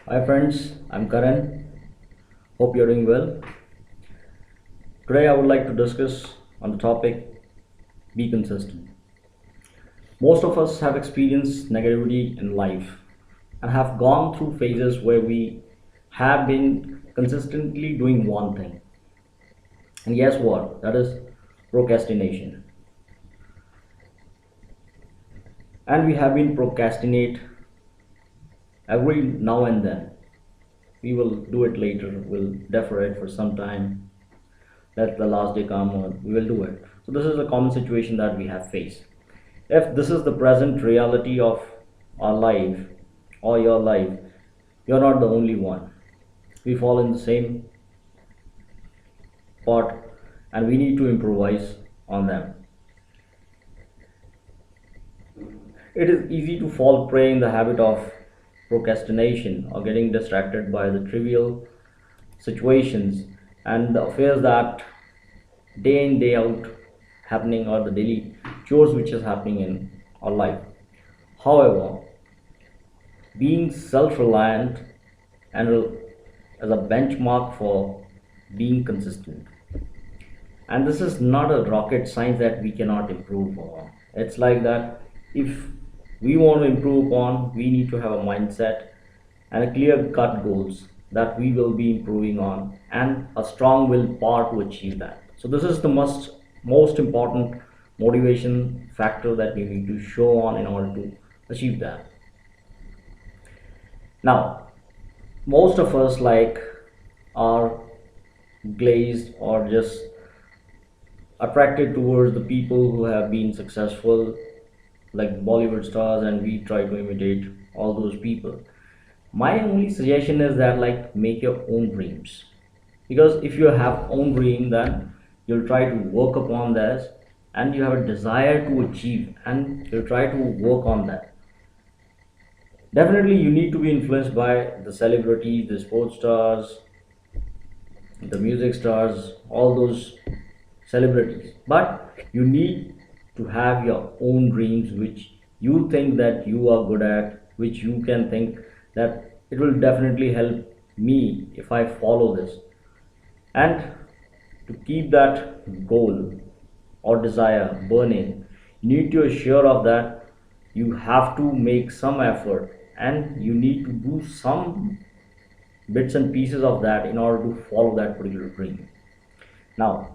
Hi friends, I'm Karan. Hope you're doing well. Today I would like to discuss on the topic be consistent. Most of us have experienced negativity in life and have gone through phases where we have been consistently doing one thing. And guess what? That is procrastination. And we have been procrastinate every now and then. We will do it later, we'll defer it for some time, let the last day come on, we will do it. So this is a common situation that we have faced. If this is the present reality of our life or your life, you're not the only one. We fall in the same pot and we need to improvise on them. It is easy to fall prey in the habit of procrastination or getting distracted by the trivial situations and the affairs that day in day out happening, or the daily chores which is happening in our life. However, being self-reliant and as a benchmark for being consistent, and this is not a rocket science that we cannot improve on. It's like that if we want to improve on, we need to have a mindset and a clear cut goals that we will be improving on and a strong willpower to achieve that. So this is the most important motivation factor that we need to show on in order to achieve that. Now, most of us like are glazed or just attracted towards the people who have been successful, like Bollywood stars, and we try to imitate all those people. My only suggestion is that like make your own dreams, because if you have own dream, then you'll try to work upon this and you have a desire to achieve and you'll try to work on that. Definitely you need to be influenced by the celebrities, the sports stars, the music stars, all those celebrities, but you need to have your own dreams which you think that you are good at, which you can think that it will definitely help me if I follow this. And to keep that goal or desire burning, you need to assure of that you have to make some effort and you need to do some bits and pieces of that in order to follow that particular dream. Now,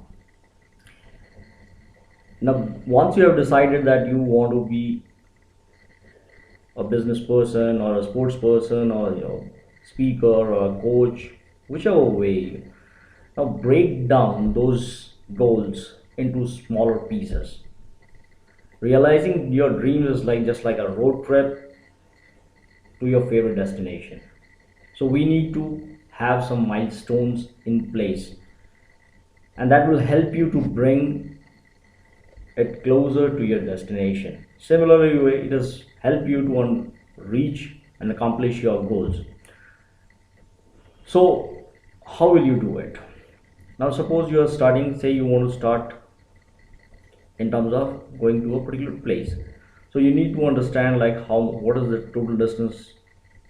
now once you have decided that you want to be a business person or a sports person or speaker or a coach, whichever way, now break down those goals into smaller pieces. Realizing your dream is like just like a road trip to your favorite destination. So we need to have some milestones in place, and that will help you to bring it closer to your destination. Similarly, it does help you to reach and accomplish your goals. So, how will you do it? Now, suppose you are starting, say you want to start in terms of going to a particular place. So, you need to understand like how what is the total distance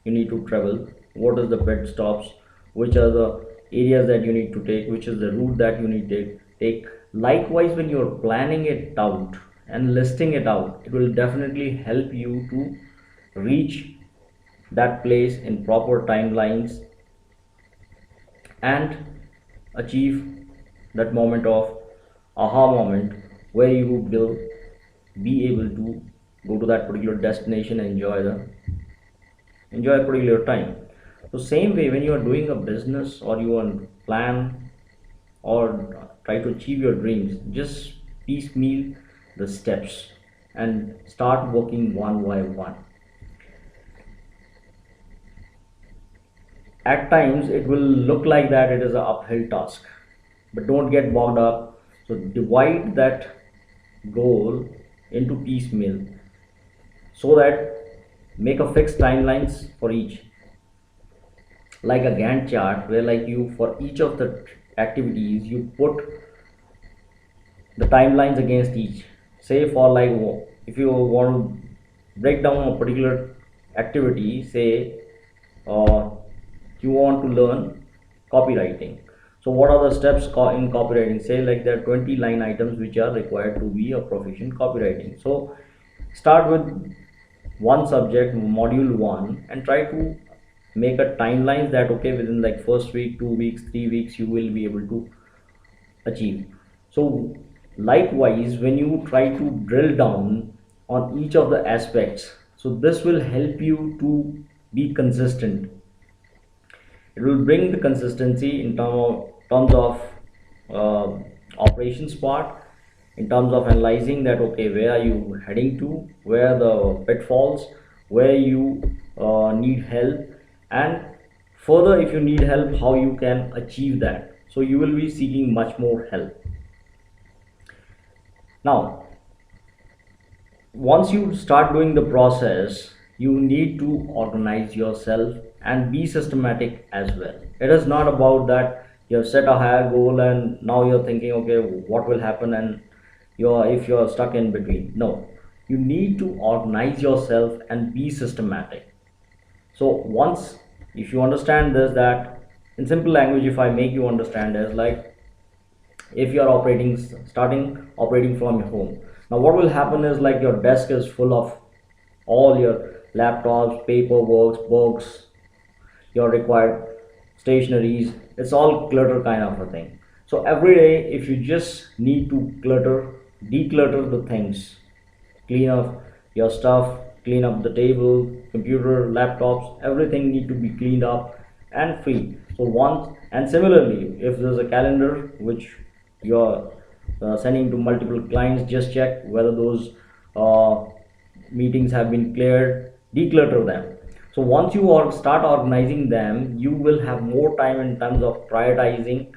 you need to travel, what is the pit stops, which are the areas that you need to take, which is the route that you need to take. Likewise, when you're planning it out and listing it out, it will definitely help you to reach that place in proper timelines and achieve that moment of aha moment where you will be able to go to that particular destination and enjoy a particular time. So same way when you are doing a business or you want plan or try to achieve your dreams, just piecemeal the steps and start working one by one. At times it will look like that it is an uphill task, but don't get bogged up. So divide that goal into piecemeal so that make a fixed timelines for each, like a Gantt chart where like you for each of the activities you put the timelines against each. Say for like if you want to break down a particular activity, say you want to learn copywriting. So what are the steps in copywriting? Say like there are 20 line items which are required to be a proficient copywriting. So start with one subject, module one, and try to make a timeline that okay, within like first week, 2 weeks, 3 weeks, you will be able to achieve. So likewise, when you try to drill down on each of the aspects, so this will help you to be consistent. It will bring the consistency in terms of operations part, in terms of analyzing that okay, where are you heading to, where are the pitfalls, where you need help, and further if you need help, how you can achieve that. So you will be seeking much more help. Now once you start doing the process, you need to organize yourself and be systematic as well. It is not about that you have set a higher goal and now you're thinking okay, what will happen, and you're stuck in between. No, you need to organize yourself and be systematic. So once, if you understand this, that in simple language, if I make you understand, is like if you are starting operating from your home. Now what will happen is like your desk is full of all your laptops, paperwork, books, your required stationaries. It's all clutter kind of a thing. So every day if you just need to declutter the things, clean up your stuff, clean up the table, computer, laptops, everything need to be cleaned up and free. So once, and similarly if there's a calendar which you're sending to multiple clients, just check whether those uh, meetings have been cleared, declutter them. So once you start organizing them, you will have more time in terms of prioritizing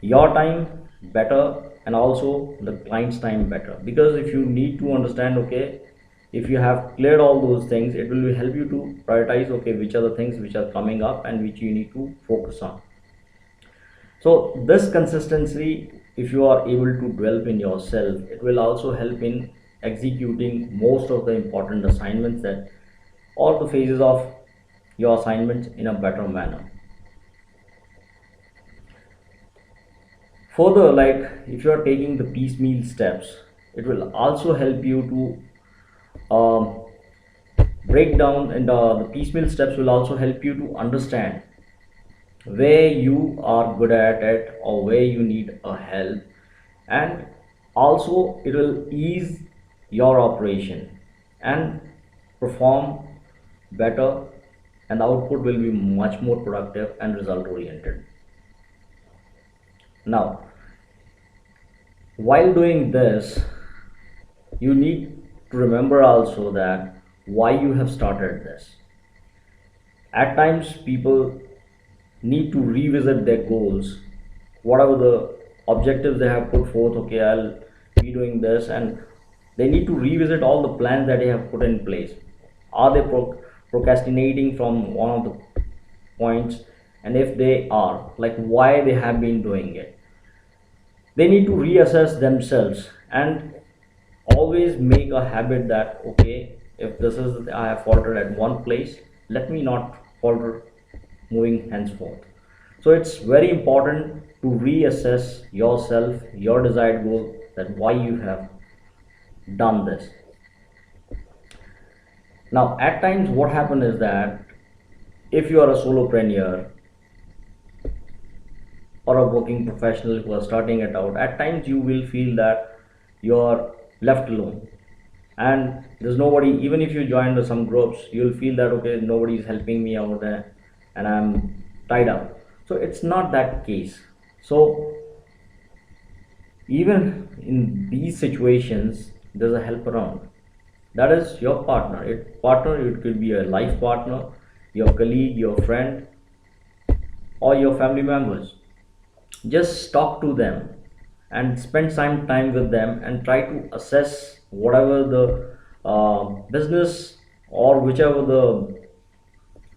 your time better and also the client's time better. Because if you need to understand okay, if you have cleared all those things, it will help you to prioritize okay, which are the things which are coming up and which you need to focus on. So this consistency, if you are able to develop in yourself, it will also help in executing most of the important assignments, that all the phases of your assignments in a better manner. Further, like if you are taking the piecemeal steps, it will also help you to break down, and the piecemeal steps will also help you to understand where you are good at it or where you need a help, and also it will ease your operation and perform better, and the output will be much more productive and result oriented. Now while doing this, you need to remember also that why you have started this. At times people need to revisit their goals, whatever the objectives they have put forth. Okay, I'll be doing this, and they need to revisit all the plans that they have put in place. Are they procrastinating from one of the points? And if they are, like why they have been doing it. They need to reassess themselves and always make a habit that okay, if this is I have faltered at one place, let me not falter moving henceforth. So it's very important to reassess yourself, your desired goal, that why you have done this. Now at times what happens is that if you are a solopreneur or a working professional who are starting it out, at times you will feel that you're left alone and there's nobody. Even if you join some groups, you'll feel that okay, nobody is helping me out there and I'm tied up. So it's not that case. So even in these situations, there's a help around. That is your it could be a life partner, your colleague, your friend, or your family members. Just talk to them and spend some time with them and try to assess whatever the business or whichever the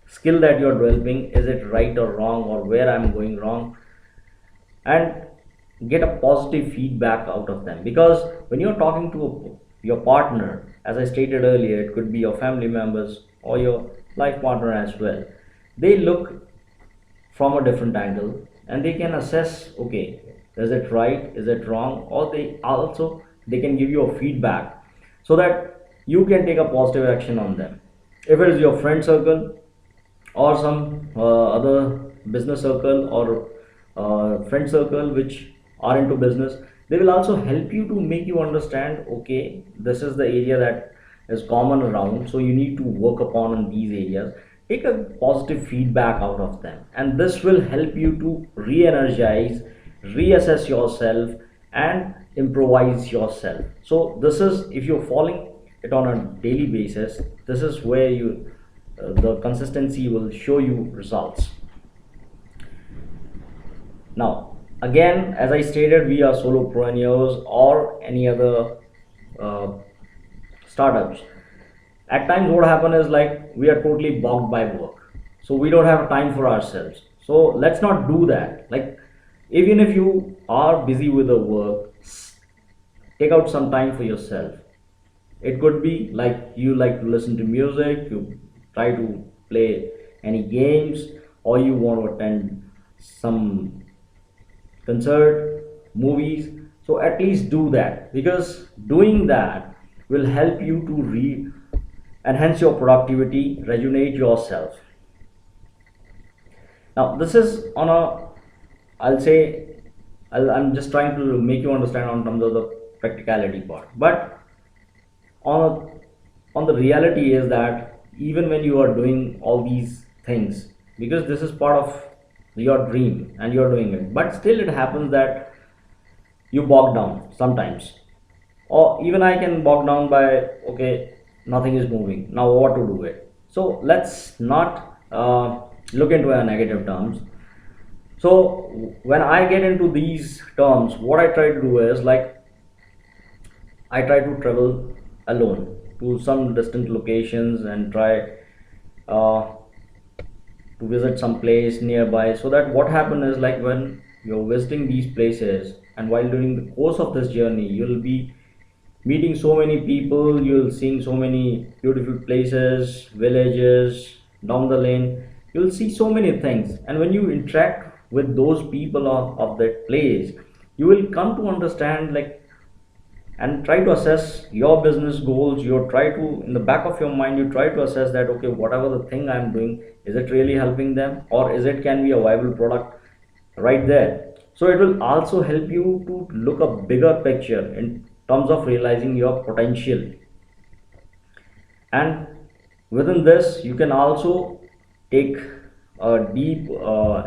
skill that you're developing, is it right or wrong, or where I'm going wrong, and get a positive feedback out of them. Because when you're talking to your partner, as I stated earlier, it could be your family members or your life partner as well, they look from a different angle, and they can assess, okay, is it right, is it wrong, or they can give you a feedback so that you can take a positive action on them. If it is your friend circle or some other business circle or friend circle which are into business, they will also help you to make you understand, okay, this is the area that is common around, so you need to work upon in these areas. Take a positive feedback out of them, and this will help you to re-energize, reassess yourself, and improvise yourself. So this is, if you're following it on a daily basis, this is where you the consistency will show you results. Now, again, as I stated, we are solopreneurs or any other uh, startups. At times, what happens is like we are totally bogged by work, so we don't have time for ourselves. So let's not do that. Like, even if you are busy with the work, take out some time for yourself. It could be like you like to listen to music, you try to play any games, or you want to attend some concert, movies. So at least do that, because doing that will help you to enhance your productivity, rejuvenate yourself. Now this is on a, I'll say, I'm just trying to make you understand on terms of the practicality part. But on on the reality is that even when you are doing all these things, because this is part of your dream and you're doing it, but still it happens that you bog down sometimes, or even I can bog down by, okay, nothing is moving, now what to do it. So let's not look into a negative terms. So when I get into these terms, what I try to do is like I try to travel alone to some distant locations and try uh, to visit some place nearby, so that what happen is like when you're visiting these places and while during the course of this journey, you'll be meeting so many people, you'll seeing so many beautiful places, villages down the lane, you'll see so many things, and when you interact with those people of that place, you will come to understand like and try to assess your business goals. You try to, in the back of your mind, you try to assess that, okay, whatever the thing I'm doing, is it really helping them, or is it can be a viable product right there. So it will also help you to look a bigger picture in terms of realizing your potential, and within this you can also take a deep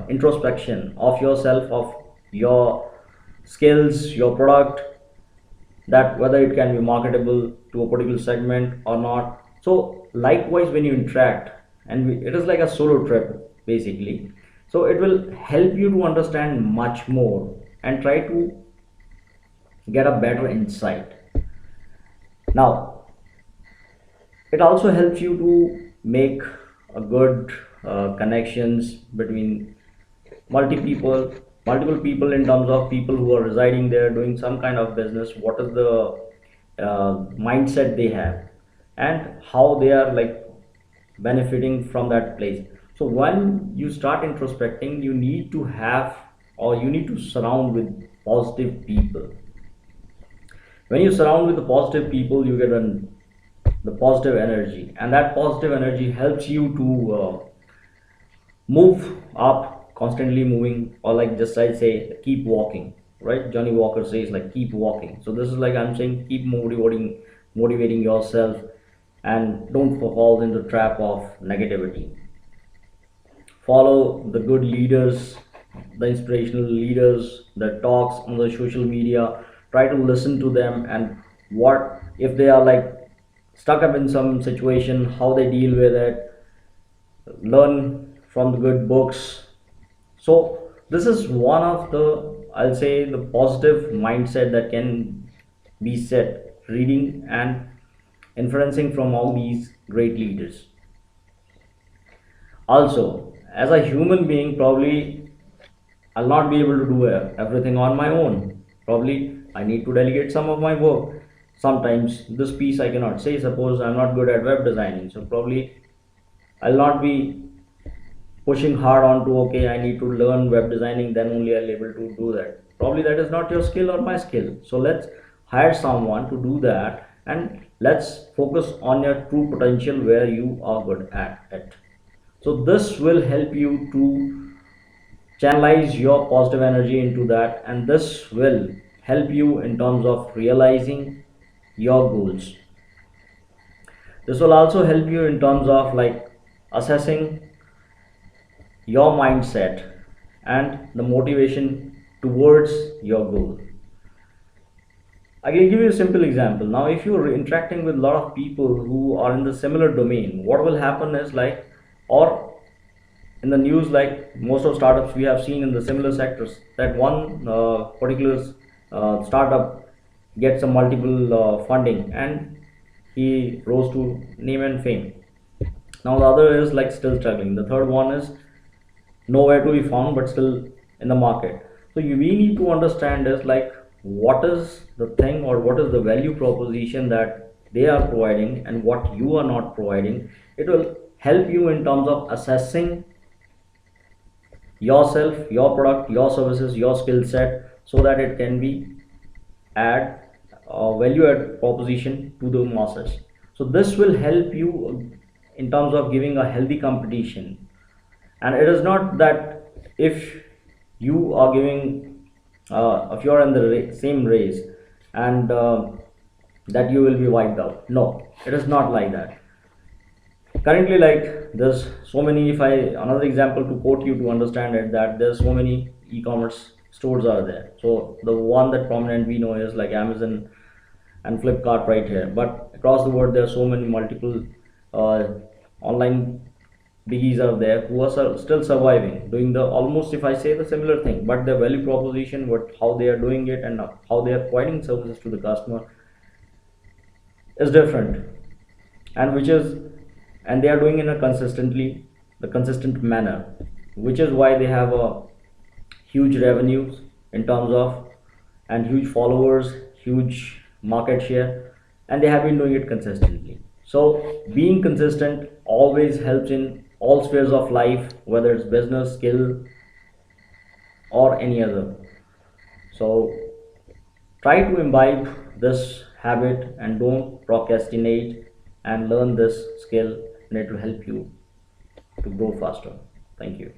introspection of yourself, of your skills, your product, that whether it can be marketable to a particular segment or not. So likewise, when you interact, and it is like a solo trip basically, so it will help you to understand much more and try to get a better insight. Now it also helps you to make a good connections between multiple people, in terms of people who are residing there doing some kind of business, what is the mindset they have and how they are like benefiting from that place. So when you start introspecting, you need to have, or you need to surround with positive people. When you surround with the positive people, you get the positive energy, and that positive energy helps you to move up, constantly moving, or like just I say, keep walking, right? Johnny Walker says like keep walking. So this is like I'm saying, keep motivating yourself, and don't fall into the trap of negativity. Follow the good leaders, the inspirational leaders that talks on the social media. Try to listen to them, and what if they are like stuck up in some situation, how they deal with it, learn from the good books. So this is one of the, I'll say, the positive mindset that can be set reading and inferencing from all these great leaders. Also, as a human being, probably I'll not be able to do everything on my own. Probably I need to delegate some of my work. Sometimes this piece I cannot say. Suppose I'm not good at web designing, so probably I'll not be pushing hard on to, okay, I need to learn web designing, then only I'll able to do that. Probably that is not your skill or my skill. So let's hire someone to do that, and let's focus on your true potential where you are good at it. So this will help you to channelize your positive energy into that, and this will help you in terms of realizing your goals. This will also help you in terms of like assessing your mindset and the motivation towards your goal. I can give you a simple example. Now, if you're interacting with a lot of people who are in the similar domain, what will happen is like, or in the news, like most of startups we have seen in the similar sectors, that one particular startup gets a multiple funding, and he rose to name and fame. Now the other is like still struggling. The third one is nowhere to be found but still in the market. So we need to understand is like what is the thing or what is the value proposition that they are providing and what you are not providing. It will help you in terms of assessing yourself, your product, your services, your skill set, so that it can be add value add proposition to the masses. So this will help you in terms of giving a healthy competition. And it is not that if you are giving if you are in the same race, and that you will be wiped out. No, it is not like that. Currently, like there's so many, if I another example to quote you to understand it, that there's so many e-commerce stores are there. So the one that prominent we know is like Amazon and Flipkart right here, but across the world there are so many multiple uh, online biggies are there who are still surviving, doing the almost, if I say, the similar thing, but their value proposition, what how they are doing it and how they are providing services to the customer is different, and which is, and they are doing in a consistently the consistent manner, which is why they have a huge revenues in terms of, and huge followers, huge market share, and they have been doing it consistently. So being consistent always helps in all spheres of life, whether it's business, skill, or any other. So try to imbibe this habit and don't procrastinate, and learn this skill, and it will help you to grow faster. Thank you.